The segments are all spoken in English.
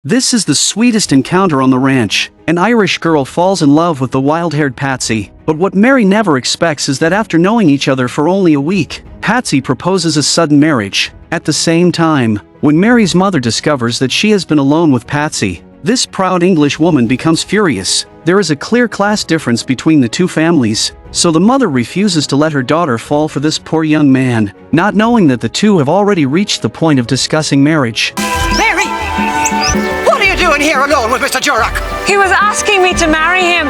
This is the sweetest encounter on the ranch. An Irish girl falls in love with the wild-haired Patsy, but what Mary never expects is that after knowing each other for only a week, Patsy proposes a sudden marriage. At the same time, when Mary's mother discovers that she has been alone with Patsy, this proud English woman becomes furious. There is a clear class difference between the two families, so the mother refuses to let her daughter fall for this poor young man, not knowing that the two have already reached the point of discussing marriage. Mary! What are you doing here alone with Mr. Jurok? He was asking me to marry him.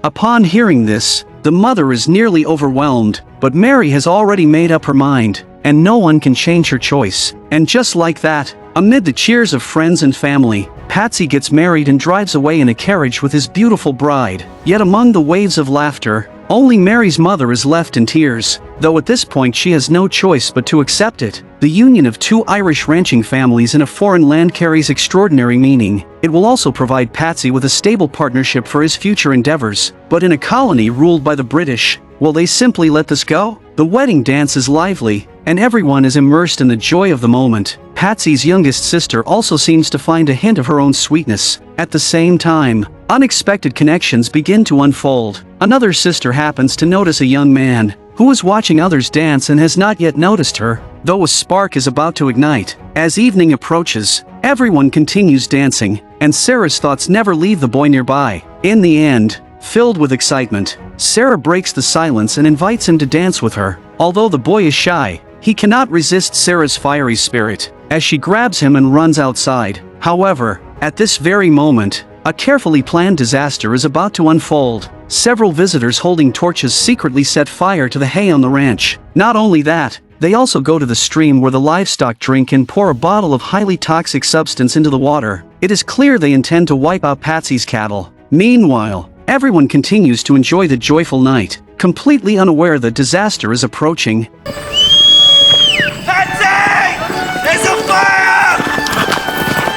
Upon hearing this, the mother is nearly overwhelmed, but Mary has already made up her mind, and no one can change her choice. And just like that, amid the cheers of friends and family, Patsy gets married and drives away in a carriage with his beautiful bride. Yet among the waves of laughter, only Mary's mother is left in tears, though at this point she has no choice but to accept it. The union of two Irish ranching families in a foreign land carries extraordinary meaning. It will also provide Patsy with a stable partnership for his future endeavors. But in a colony ruled by the British, will they simply let this go? The wedding dance is lively, and everyone is immersed in the joy of the moment. Patsy's youngest sister also seems to find a hint of her own sweetness. At the same time, unexpected connections begin to unfold. Another sister happens to notice a young man who is watching others dance and has not yet noticed her, though a spark is about to ignite. As evening approaches, everyone continues dancing, and Sarah's thoughts never leave the boy nearby. In the end, filled with excitement, Sarah breaks the silence and invites him to dance with her. Although the boy is shy, he cannot resist Sarah's fiery spirit, as she grabs him and runs outside. However, at this very moment, a carefully planned disaster is about to unfold. Several visitors holding torches secretly set fire to the hay on the ranch. Not only that, they also go to the stream where the livestock drink and pour a bottle of highly toxic substance into the water. It is clear they intend to wipe out Patsy's cattle. Meanwhile, everyone continues to enjoy the joyful night, completely unaware that disaster is approaching. Patsy! There's a fire!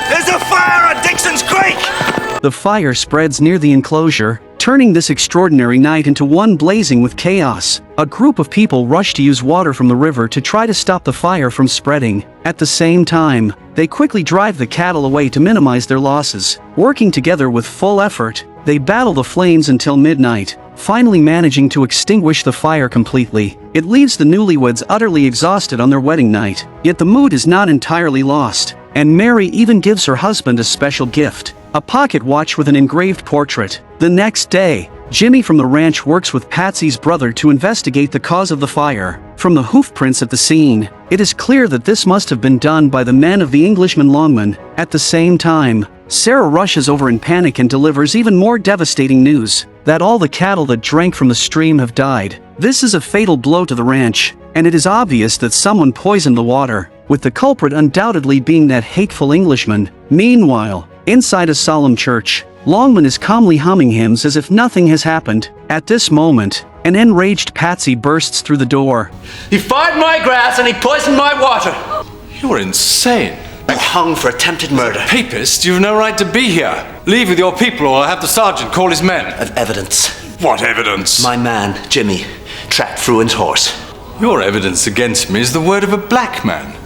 There's a fire on Dixon's Creek! The fire spreads near the enclosure, turning this extraordinary night into one blazing with chaos. A group of people rush to use water from the river to try to stop the fire from spreading. At the same time, they quickly drive the cattle away to minimize their losses. Working together with full effort, they battle the flames until midnight, finally managing to extinguish the fire completely. It leaves the newlyweds utterly exhausted on their wedding night. Yet the mood is not entirely lost, and Mary even gives her husband a special gift: a pocket watch with an engraved portrait. The next day, Jimmy from the ranch works with Patsy's brother to investigate the cause of the fire. From the hoof prints at the scene, it is clear that this must have been done by the men of the Englishman longman. At the same time, Sarah rushes over in panic and delivers even more devastating news: that all the cattle that drank from the stream have died. This is a fatal blow to the ranch, and it is obvious that someone poisoned the water, with the culprit undoubtedly being that hateful Englishman. Meanwhile, inside a solemn church, Longman is calmly humming hymns as if nothing has happened. At this moment, an enraged Patsy bursts through the door. He fired my grass and he poisoned my water. You're insane. I'm hung for attempted murder. Papist, you've no right to be here. Leave with your people or I'll have the sergeant call his men. I've evidence. What evidence? My man, Jimmy, tracked Fruin's horse. Your evidence against me is the word of a black man.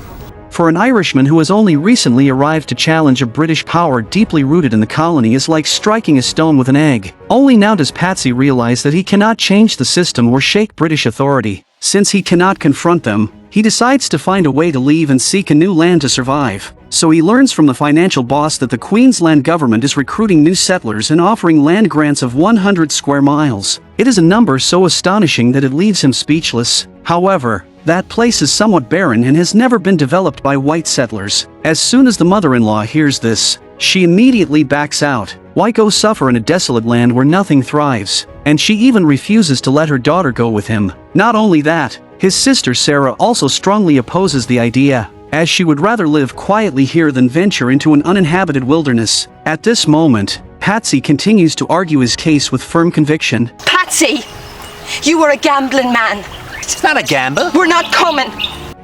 For an Irishman who has only recently arrived to challenge a British power deeply rooted in the colony is like striking a stone with an egg. Only now does Patsy realize that he cannot change the system or shake British authority. Since he cannot confront them, he decides to find a way to leave and seek a new land to survive. So he learns from the financial boss that the Queensland government is recruiting new settlers and offering land grants of 100 square miles. It is a number so astonishing that it leaves him speechless. However, that place is somewhat barren and has never been developed by white settlers. As soon as the mother-in-law hears this, she immediately backs out. Why go suffer in a desolate land where nothing thrives? And she even refuses to let her daughter go with him. Not only that, his sister Sarah also strongly opposes the idea, as she would rather live quietly here than venture into an uninhabited wilderness. At this moment, Patsy continues to argue his case with firm conviction. Patsy, you were a gambling man. It's not a gamble. We're not coming.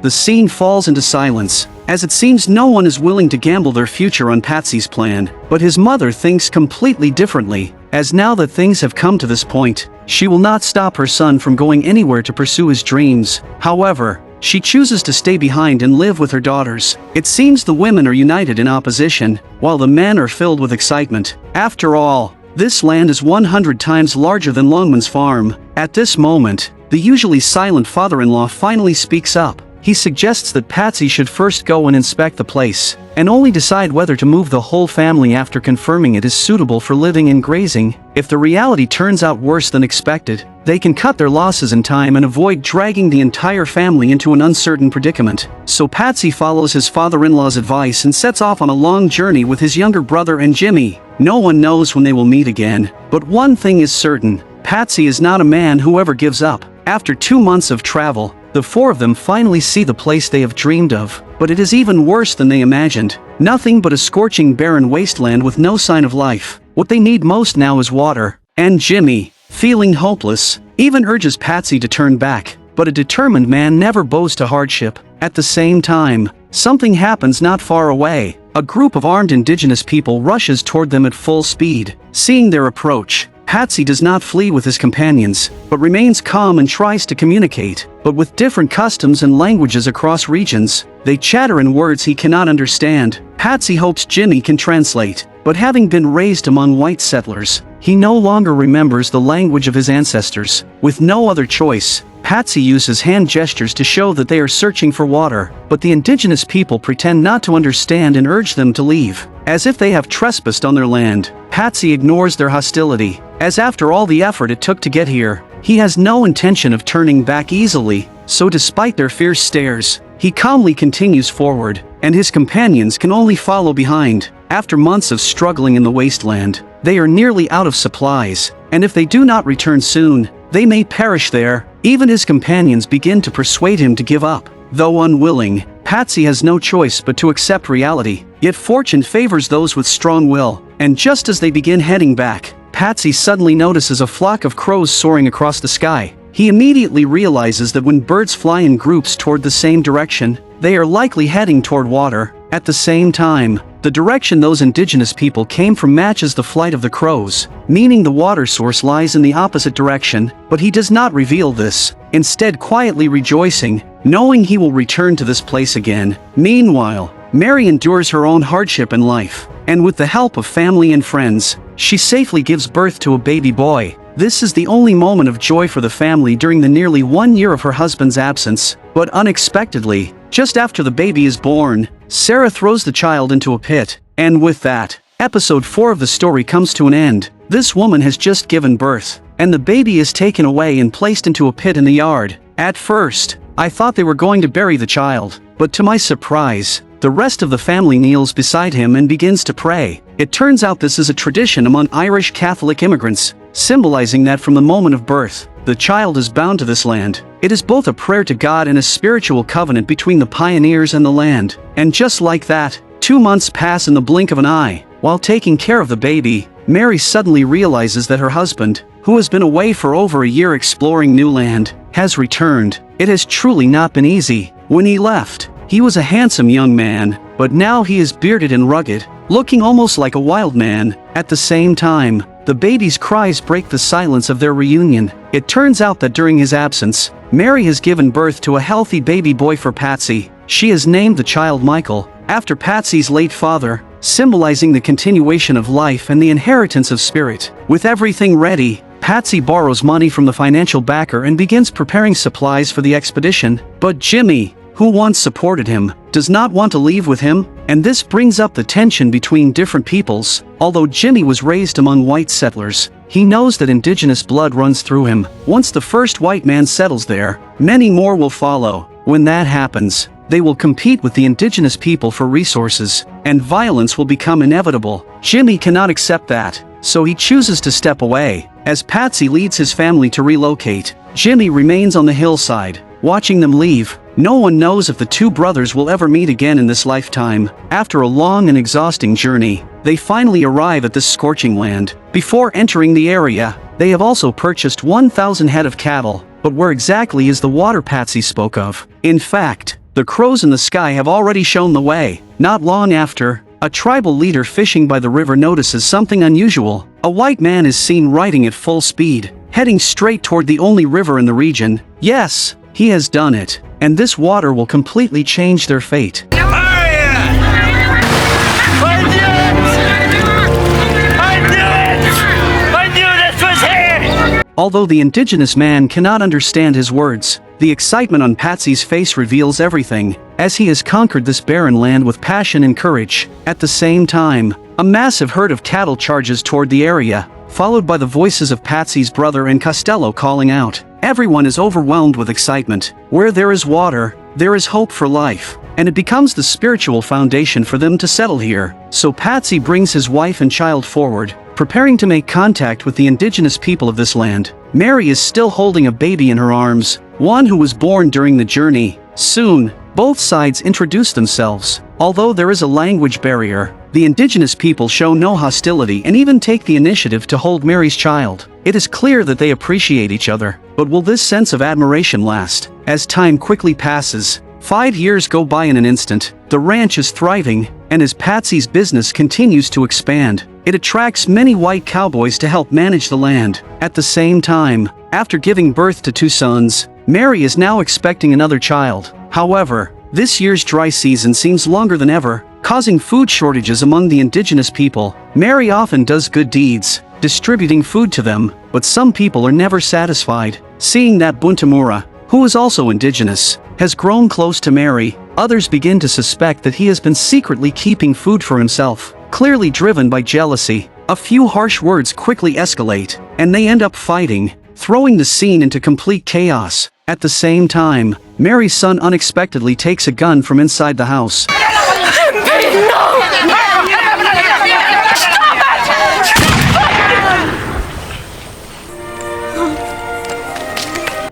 The scene falls into silence, as it seems no one is willing to gamble their future on Patsy's plan. But his mother thinks completely differently, as now that things have come to this point, she will not stop her son from going anywhere to pursue his dreams. However, she chooses to stay behind and live with her daughters. It seems the women are united in opposition, while the men are filled with excitement. After all, this land is 100 times larger than Longman's farm. At this moment, the usually silent father-in-law finally speaks up. He suggests that Patsy should first go and inspect the place, and only decide whether to move the whole family after confirming it is suitable for living and grazing. If the reality turns out worse than expected, they can cut their losses in time and avoid dragging the entire family into an uncertain predicament. So Patsy follows his father-in-law's advice and sets off on a long journey with his younger brother and Jimmy. No one knows when they will meet again, but one thing is certain: Patsy is not a man who ever gives up. After 2 months of travel, the four of them finally see the place they have dreamed of, but it is even worse than they imagined. Nothing but a scorching barren wasteland with no sign of life. What they need most now is water. And Jimmy, feeling hopeless, even urges Patsy to turn back, but a determined man never bows to hardship. At the same time, something happens not far away. A group of armed indigenous people rushes toward them at full speed. Seeing their approach, Patsy does not flee with his companions, but remains calm and tries to communicate. But with different customs and languages across regions, they chatter in words he cannot understand. Patsy hopes Jimmy can translate, but having been raised among white settlers, he no longer remembers the language of his ancestors. With no other choice, Patsy uses hand gestures to show that they are searching for water, but the indigenous people pretend not to understand and urge them to leave, as if they have trespassed on their land. Patsy ignores their hostility, as after all the effort it took to get here, he has no intention of turning back easily. So despite their fierce stares, he calmly continues forward, and his companions can only follow behind. After months of struggling in the wasteland, they are nearly out of supplies, and if they do not return soon, they may perish there. Even his companions begin to persuade him to give up. Though unwilling, Patsy has no choice but to accept reality. Yet fortune favors those with strong will, and just as they begin heading back, Patsy suddenly notices a flock of crows soaring across the sky. He immediately realizes that when birds fly in groups toward the same direction, they are likely heading toward water. At the same time, the direction those indigenous people came from matches the flight of the crows, meaning the water source lies in the opposite direction, but he does not reveal this, instead quietly rejoicing, knowing he will return to this place again. Meanwhile, Mary endures her own hardship in life, and with the help of family and friends, she safely gives birth to a baby boy. This is the only moment of joy for the family during the nearly 1 year of her husband's absence, but unexpectedly, just after the baby is born, Sarah throws the child into a pit, and with that, episode 4 of the story comes to an end. This woman has just given birth, and the baby is taken away and placed into a pit in the yard. At first, I thought they were going to bury the child, but to my surprise, the rest of the family kneels beside him and begins to pray. It turns out this is a tradition among Irish Catholic immigrants, symbolizing that from the moment of birth, the child is bound to this land. It is both a prayer to God and a spiritual covenant between the pioneers and the land. And just like that, 2 months pass in the blink of an eye. While taking care of the baby, Mary suddenly realizes that her husband, who has been away for over a year exploring new land, has returned. It has truly not been easy. When he left, he was a handsome young man, but now he is bearded and rugged, looking almost like a wild man. At the same time, the baby's cries break the silence of their reunion. It turns out that during his absence, Mary has given birth to a healthy baby boy for Patsy. She has named the child Michael, after Patsy's late father, symbolizing the continuation of life and the inheritance of spirit. With everything ready, Patsy borrows money from the financial backer and begins preparing supplies for the expedition. But Jimmy, who once supported him, does not want to leave with him, and this brings up the tension between different peoples. Although Jimmy was raised among white settlers, he knows that indigenous blood runs through him. Once the first white man settles there, many more will follow. When that happens, they will compete with the indigenous people for resources, and violence will become inevitable. Jimmy cannot accept that, so he chooses to step away. As Patsy leads his family to relocate, Jimmy remains on the hillside, watching them leave. No one knows if the two brothers will ever meet again in this lifetime. After a long and exhausting journey, they finally arrive at this scorching land. Before entering the area, they have also purchased 1,000 head of cattle. But where exactly is the water Patsy spoke of? In fact, the crows in the sky have already shown the way. Not long after, a tribal leader fishing by the river notices something unusual. A white man is seen riding at full speed, heading straight toward the only river in the region. Yes, He has done it, and this water will completely change their fate. Although the Indigenous man cannot understand his words, the excitement on Patsy's face reveals everything, as he has conquered this barren land with passion and courage. At the same time, a massive herd of cattle charges toward the area, followed by the voices of Patsy's brother and Costello calling out. Everyone is overwhelmed with excitement. Where there is water, there is hope for life, and it becomes the spiritual foundation for them to settle here. So Patsy brings his wife and child forward, preparing to make contact with the Indigenous people of this land. Mary is still holding a baby in her arms, one who was born during the journey. Soon, both sides introduce themselves. Although there is a language barrier, the Indigenous people show no hostility and even take the initiative to hold Mary's child. It is clear that they appreciate each other, but will this sense of admiration last? As time quickly passes, 5 years go by in an instant. The ranch is thriving, and as Patsy's business continues to expand, it attracts many white cowboys to help manage the land. At the same time, after giving birth to 2 sons, Mary is now expecting another child. However, this year's dry season seems longer than ever, causing food shortages among the Indigenous people. Mary often does good deeds, distributing food to them, but some people are never satisfied. Seeing that Buntamura, who is also Indigenous, has grown close to Mary, others begin to suspect that he has been secretly keeping food for himself. Clearly driven by jealousy, a few harsh words quickly escalate, and they end up fighting, throwing the scene into complete chaos. At the same time, Mary's son unexpectedly takes a gun from inside the house.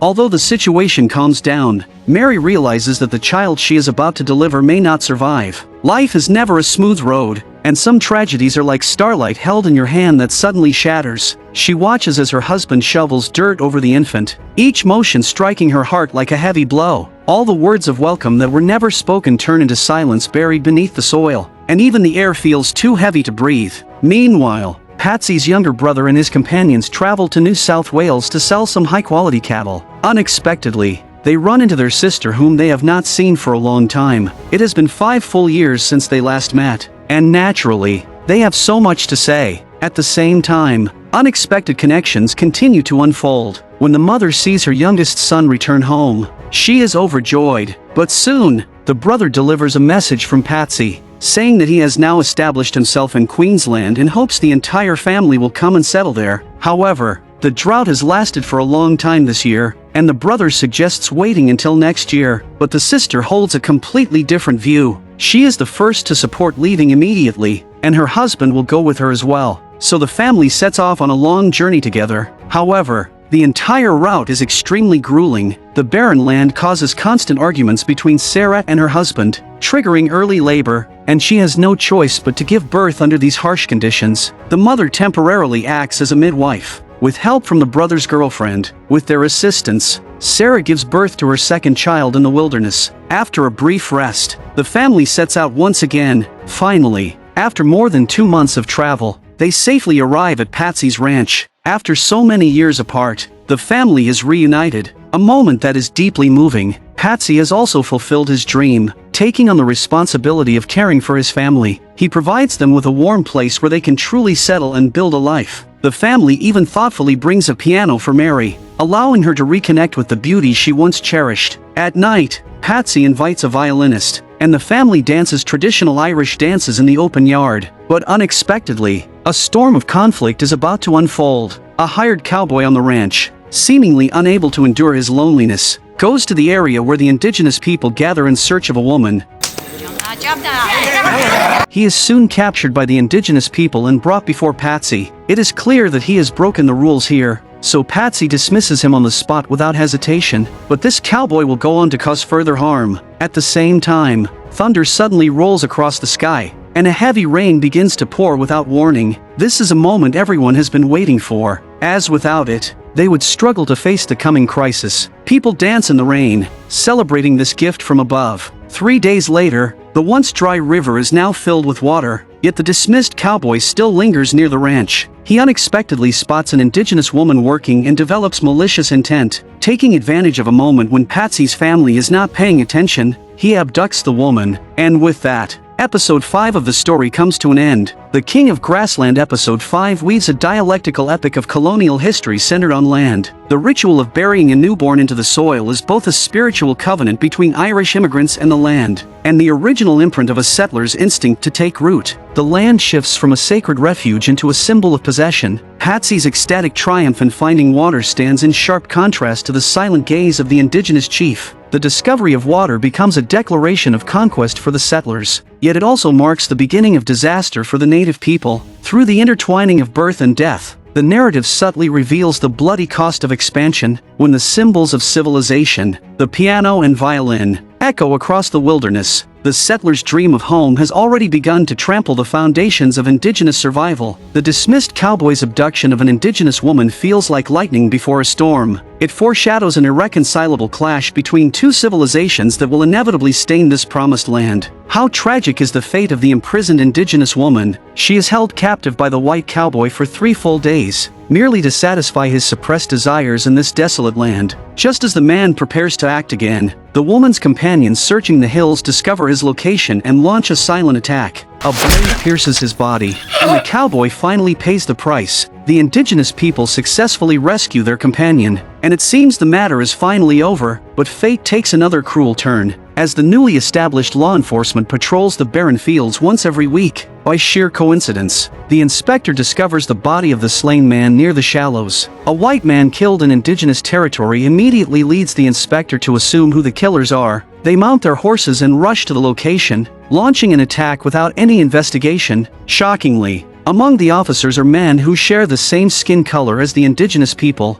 Although the situation calms down, Mary realizes that the child she is about to deliver may not survive. Life is never a smooth road, and some tragedies are like starlight held in your hand that suddenly shatters. She watches as her husband shovels dirt over the infant, each motion striking her heart like a heavy blow. All the words of welcome that were never spoken turn into silence buried beneath the soil, and even the air feels too heavy to breathe. Meanwhile, Patsy's younger brother and his companions travel to New South Wales to sell some high-quality cattle. Unexpectedly, they run into their sister whom they have not seen for a long time. It has been 5 full years since they last met, and naturally, they have so much to say. At the same time, unexpected connections continue to unfold. When the mother sees her youngest son return home, she is overjoyed. But soon, the brother delivers a message from Patsy, saying that he has now established himself in Queensland and hopes the entire family will come and settle there. However, the drought has lasted for a long time this year, and the brother suggests waiting until next year, but the sister holds a completely different view. She is the first to support leaving immediately, and her husband will go with her as well. So the family sets off on a long journey together. However, the entire route is extremely grueling. The barren land causes constant arguments between Sarah and her husband, triggering early labor, and she has no choice but to give birth under these harsh conditions. The mother temporarily acts as a midwife, with help from the brother's girlfriend. With their assistance, Sarah gives birth to her second child in the wilderness. After a brief rest, the family sets out once again. Finally, after more than 2 months of travel, they safely arrive at Patsy's ranch. After so many years apart, the family is reunited, a moment that is deeply moving. Patsy has also fulfilled his dream, taking on the responsibility of caring for his family. He provides them with a warm place where they can truly settle and build a life. The family even thoughtfully brings a piano for Mary, allowing her to reconnect with the beauty she once cherished. At night, Patsy invites a violinist, and the family dances traditional Irish dances in the open yard. But unexpectedly, a storm of conflict is about to unfold. A hired cowboy on the ranch, seemingly unable to endure his loneliness, goes to the area where the Indigenous people gather in search of a woman. He is soon captured by the Indigenous people and brought before Patsy. It is clear that he has broken the rules here, so Patsy dismisses him on the spot without hesitation. But this cowboy will go on to cause further harm. At the same time, thunder suddenly rolls across the sky, and a heavy rain begins to pour without warning. This is a moment everyone has been waiting for, as without it, they would struggle to face the coming crisis. People dance in the rain, celebrating this gift from above. 3 days later, the once dry river is now filled with water, yet the dismissed cowboy still lingers near the ranch. He unexpectedly spots an Indigenous woman working and develops malicious intent. Taking advantage of a moment when Patsy's family is not paying attention, he abducts the woman, and with that, Episode 5 of the story comes to an end. The King of Grassland Episode 5 weaves a dialectical epic of colonial history centered on land. The ritual of burying a newborn into the soil is both a spiritual covenant between Irish immigrants and the land, and the original imprint of a settler's instinct to take root. The land shifts from a sacred refuge into a symbol of possession. Patsy's ecstatic triumph in finding water stands in sharp contrast to the silent gaze of the Indigenous chief. The discovery of water becomes a declaration of conquest for the settlers, yet it also marks the beginning of disaster for the native people. Through the intertwining of birth and death, the narrative subtly reveals the bloody cost of expansion, when the symbols of civilization, the piano and violin, echo across the wilderness. The settler's dream of home has already begun to trample the foundations of Indigenous survival. The dismissed cowboy's abduction of an Indigenous woman feels like lightning before a storm. It foreshadows an irreconcilable clash between two civilizations that will inevitably stain this promised land. How tragic is the fate of the imprisoned Indigenous woman. She is held captive by the white cowboy for 3 full days, merely to satisfy his suppressed desires in this desolate land. Just as the man prepares to act again, the woman's companions searching the hills discover his location and launch a silent attack. A blade pierces his body, and the cowboy finally pays the price. The Indigenous people successfully rescue their companion, and it seems the matter is finally over, but fate takes another cruel turn. As the newly established law enforcement patrols the barren fields once every week, by sheer coincidence, the inspector discovers the body of the slain man near the shallows. A white man killed in Indigenous territory immediately leads the inspector to assume who the killers are. They mount their horses and rush to the location, launching an attack without any investigation. Shockingly, among the officers are men who share the same skin color as the Indigenous people.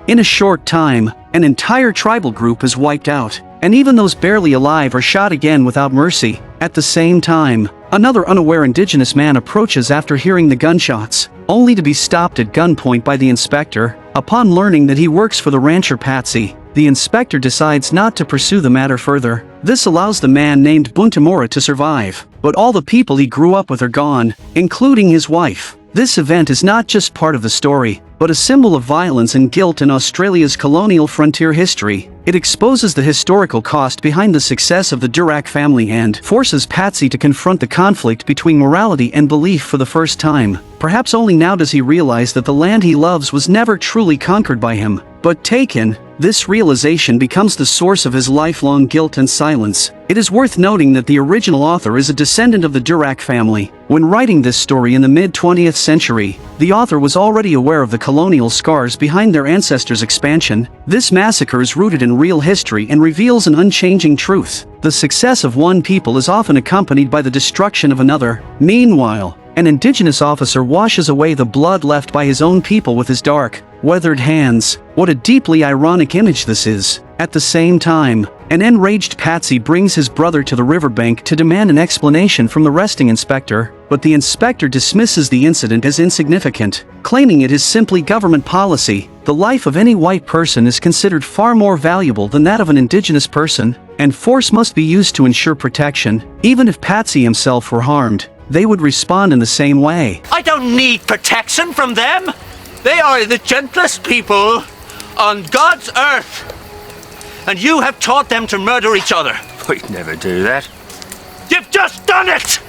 In a short time, an entire tribal group is wiped out, and even those barely alive are shot again without mercy. At the same time, another unaware Indigenous man approaches after hearing the gunshots, only to be stopped at gunpoint by the inspector. Upon learning that he works for the rancher Patsy, the inspector decides not to pursue the matter further. This allows the man named Buntamora to survive, but all the people he grew up with are gone, including his wife. This event is not just part of the story, but a symbol of violence and guilt in Australia's colonial frontier history. It exposes the historical cost behind the success of the Durack family and forces Patsy to confront the conflict between morality and belief for the first time. Perhaps only now does he realize that the land he loves was never truly conquered by him, but taken. This realization becomes the source of his lifelong guilt and silence. It is worth noting that the original author is a descendant of the Durack family. When writing this story in the mid-20th century, the author was already aware of the colonial scars behind their ancestors' expansion. This massacre is rooted in real history and reveals an unchanging truth. The success of one people is often accompanied by the destruction of another. Meanwhile, an Indigenous officer washes away the blood left by his own people with his dark, weathered hands. What a deeply ironic image this is. At the same time, an enraged Patsy brings his brother to the riverbank to demand an explanation from the resting inspector, but the inspector dismisses the incident as insignificant, claiming it is simply government policy. The life of any white person is considered far more valuable than that of an Indigenous person, and force must be used to ensure protection. Even if Patsy himself were harmed, they would respond in the same way. I don't need protection from them. They are the gentlest people on God's earth. And you have taught them to murder each other. We'd never do that. You've just done it!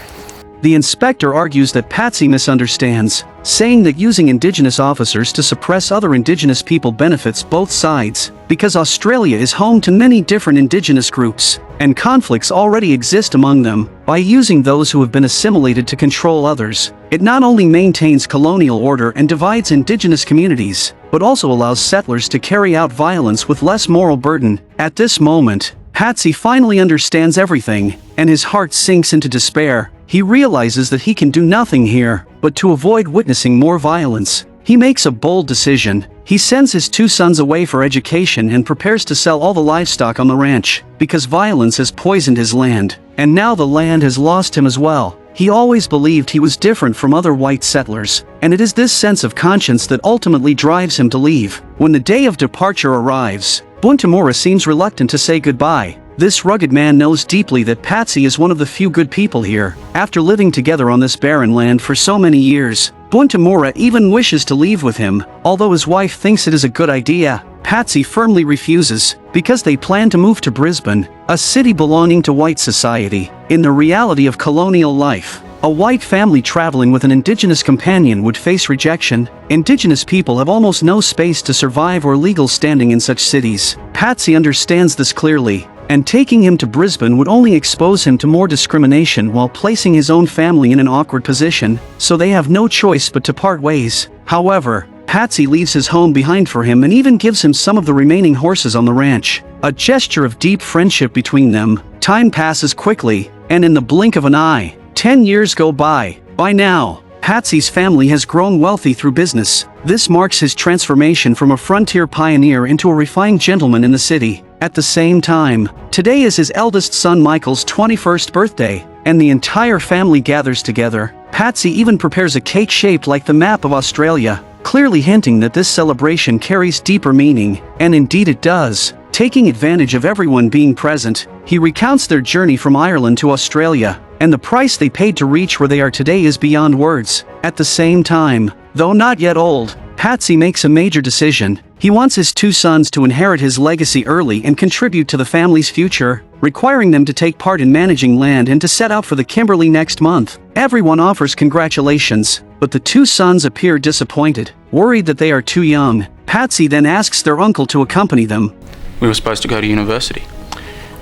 The inspector argues that Patsy misunderstands, saying that using Indigenous officers to suppress other Indigenous people benefits both sides, because Australia is home to many different Indigenous groups, and conflicts already exist among them. By using those who have been assimilated to control others, it not only maintains colonial order and divides Indigenous communities, but also allows settlers to carry out violence with less moral burden. At this moment, Patsy finally understands everything, and his heart sinks into despair. He realizes that he can do nothing here, but to avoid witnessing more violence. He makes a bold decision. He sends his 2 sons away for education and prepares to sell all the livestock on the ranch, because violence has poisoned his land, and now the land has lost him as well. He always believed he was different from other white settlers, and it is this sense of conscience that ultimately drives him to leave. When the day of departure arrives, Buntamura seems reluctant to say goodbye. This rugged man knows deeply that Patsy is one of the few good people here. After living together on this barren land for so many years, Buntamura even wishes to leave with him. Although his wife thinks it is a good idea, Patsy firmly refuses, because they plan to move to Brisbane, a city belonging to white society. In the reality of colonial life, a white family traveling with an Indigenous companion would face rejection. Indigenous people have almost no space to survive or legal standing in such cities. Patsy understands this clearly, and taking him to Brisbane would only expose him to more discrimination while placing his own family in an awkward position, so they have no choice but to part ways. However, Patsy leaves his home behind for him and even gives him some of the remaining horses on the ranch. A gesture of deep friendship between them. Time passes quickly, and in the blink of an eye, 10 years go by. By now, Patsy's family has grown wealthy through business. This marks his transformation from a frontier pioneer into a refined gentleman in the city. At the same time, today is his eldest son Michael's 21st birthday, and the entire family gathers together. Patsy even prepares a cake shaped like the map of Australia, clearly hinting that this celebration carries deeper meaning, and indeed it does. Taking advantage of everyone being present, he recounts their journey from Ireland to Australia, and the price they paid to reach where they are today is beyond words. At the same time, though not yet old, Patsy makes a major decision. He wants his 2 sons to inherit his legacy early and contribute to the family's future, requiring them to take part in managing land and to set out for the Kimberley next month. Everyone offers congratulations, but the 2 sons appear disappointed, worried that they are too young. Patsy then asks their uncle to accompany them. We were supposed to go to university.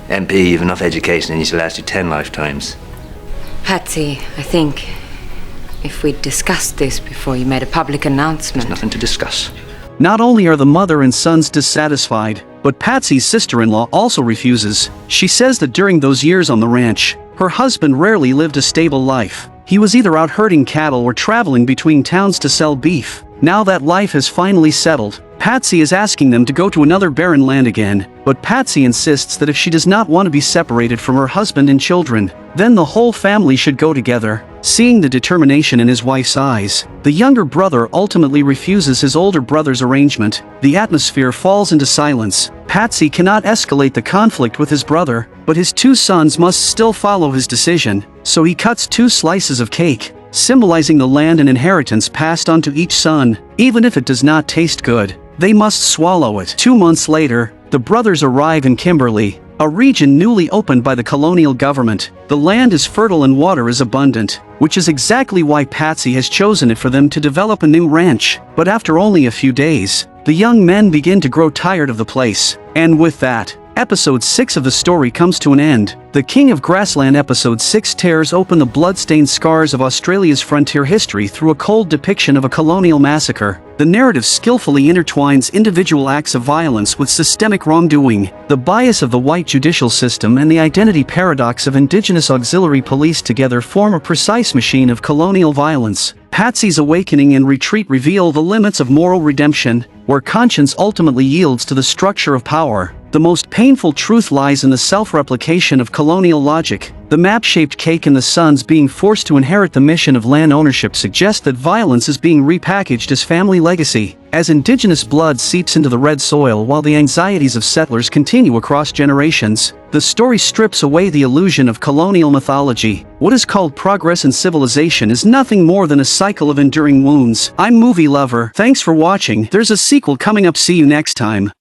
MP, you've enough education and you should last you 10 lifetimes. Patsy, I think if we'd discussed this before you made a public announcement... There's nothing to discuss. Not only are the mother and sons dissatisfied, but Patsy's sister-in-law also refuses. She says that during those years on the ranch, her husband rarely lived a stable life. He was either out herding cattle or traveling between towns to sell beef. Now that life has finally settled, Patsy is asking them to go to another barren land again, but Patsy insists that if she does not want to be separated from her husband and children, then the whole family should go together. Seeing the determination in his wife's eyes, the younger brother ultimately refuses his older brother's arrangement. The atmosphere falls into silence. Patsy cannot escalate the conflict with his brother, but his 2 sons must still follow his decision, so he cuts 2 slices of cake, symbolizing the land and inheritance passed on to each son. Even if it does not taste good, they must swallow it. 2 months later, the brothers arrive in Kimberley, a region newly opened by the colonial government. The land is fertile and water is abundant, which is exactly why Patsy has chosen it for them to develop a new ranch. But after only a few days, the young men begin to grow tired of the place. And with that, Episode 6 of the story comes to an end. The King of Grassland Episode 6 tears open the blood-stained scars of Australia's frontier history through a cold depiction of a colonial massacre. The narrative skillfully intertwines individual acts of violence with systemic wrongdoing, the bias of the white judicial system and the identity paradox of Indigenous auxiliary police together form a precise machine of colonial violence. Patsy's awakening and retreat reveal the limits of moral redemption, where conscience ultimately yields to the structure of power. The most painful truth lies in the self-replication of colonial logic. The map-shaped cake and the sons being forced to inherit the mission of land ownership suggest that violence is being repackaged as family legacy. As Indigenous blood seeps into the red soil while the anxieties of settlers continue across generations, the story strips away the illusion of colonial mythology. What is called progress and civilization is nothing more than a cycle of enduring wounds. I'm Movie Lover. Thanks for watching. There's a sequel coming up. See you next time.